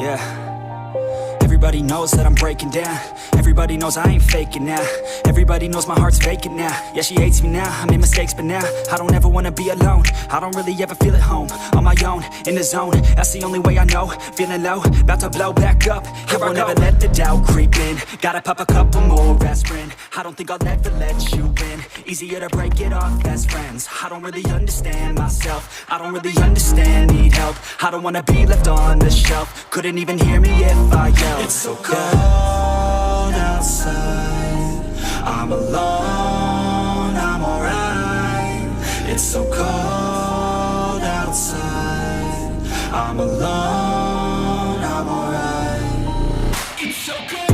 Yeah, everybody knows that I'm breaking down. Everybody knows I ain't faking now. Everybody knows my heart's vacant now. Yeah, she hates me now, I made mistakes but now I don't ever wanna be alone. I don't really ever feel at home. On my own, in the zone, that's the only way I know. Feeling low, about to blow back up. I won't ever let the doubt creep in. Gotta pop a couple more aspirin. I don't think I'll ever let you in. Easier to break it off best friends. I don't really understand myself. I don't really understand, need help. I don't wanna be left on the shelf. Couldn't even hear me if I yelled. It's so cold outside, I'm alone, I'm alright. It's so cold outside, I'm alone, I'm alright. It's so cold.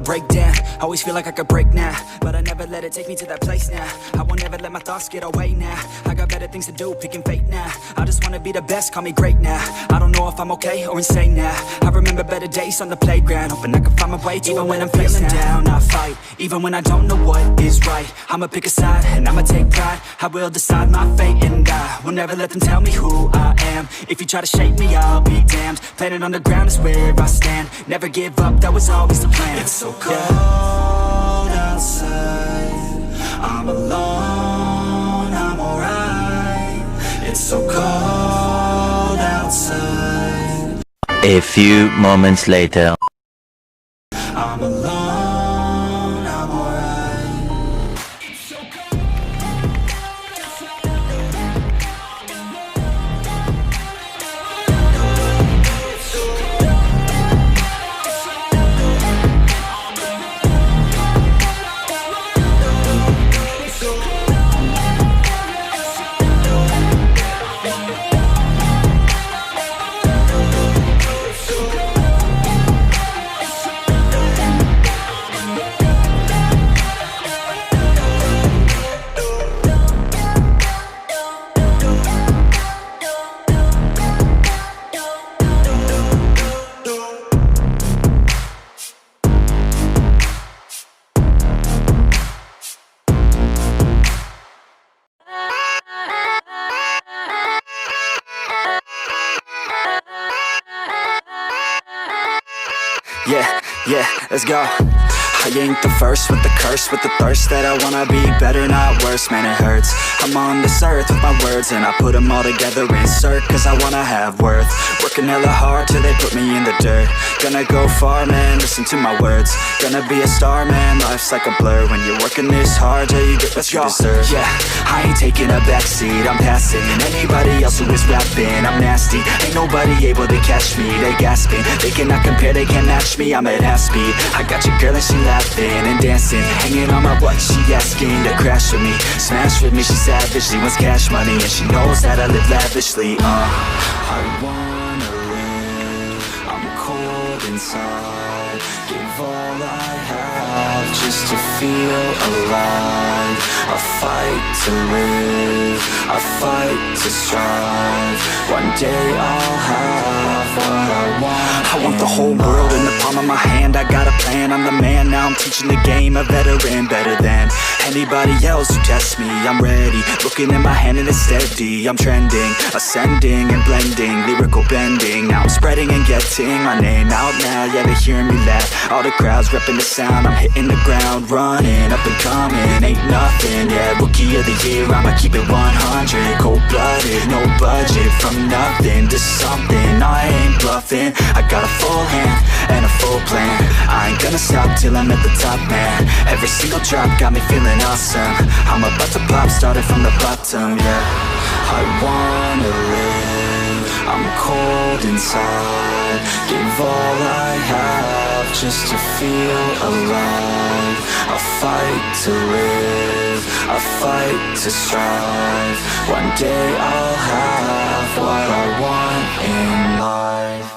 Break down, always feel like I could break now, but I never let it take me to that place now. I won't ever let my thoughts get away now. I got better things to do, picking fate now. I just wanna be the best, call me great now. I don't know if I'm okay or insane now. I remember better days on the playground, hoping I can find my way. Even when I'm feeling down, I fight. Even when I don't know what is right, I'ma pick a side and I'ma take pride. I will decide my fate and I will never let them tell me who I am. If you try to shake me, I'll be damned. Planet on the ground is where I stand. Never give up, that was always the plan. It's so cold outside, I'm alone, I'm alright. It's so cold outside. A few moments later. I'm alone, I'm alright. It's so cold. Yeah, let's go. I ain't the first with the curse, with the thirst that I wanna be better, not worse, man it hurts. I'm on this earth with my words and I put them all together, insert, cause I wanna have worth. Working hella hard till they put me in the dirt. Gonna go far, man, listen to my words. Gonna be a star, man, life's like a blur. When you're working this hard till you get what you deserve. Yeah, I ain't taking a backseat, I'm passing anybody else who is rapping. I'm nasty, ain't nobody able to catch me. They gasping, they cannot compare, they can't match me. I'm at half speed, I got your girl and she laughing and dancing, hanging on my butt, she asking to crash with me, smash with me, she savage, she wants cash money, and she knows that I live lavishly. I wanna live, I'm cold inside, give all I have just to feel alive. I fight to live, I fight to strive, one day I'll have what I want. I want the whole world in the palm of my hand, I got a plan, I'm the man, now I'm teaching the game, a veteran better than anybody else who tests me. I'm ready, looking at my hand and it's steady. I'm trending, ascending and blending, lyrical bending. Now I'm spreading and getting my name out now. Yeah, they hearing me laugh, all the crowds repping the sound. I'm hitting the ground running, up and coming, ain't nothing. Yeah, rookie of the year, I'ma keep it 100. Cold-blooded, no budget, from nothing to something. I ain't bluffing, I got a full hand and a full plan. I ain't gonna stop till I'm at the top, man. Every single drop got me feeling awesome. I'm about to pop, started from the bottom, yeah. I wanna live, I'm cold inside. Give all I have just to feel alive. I fight to live, I fight to strive. One day I'll have what I want in life.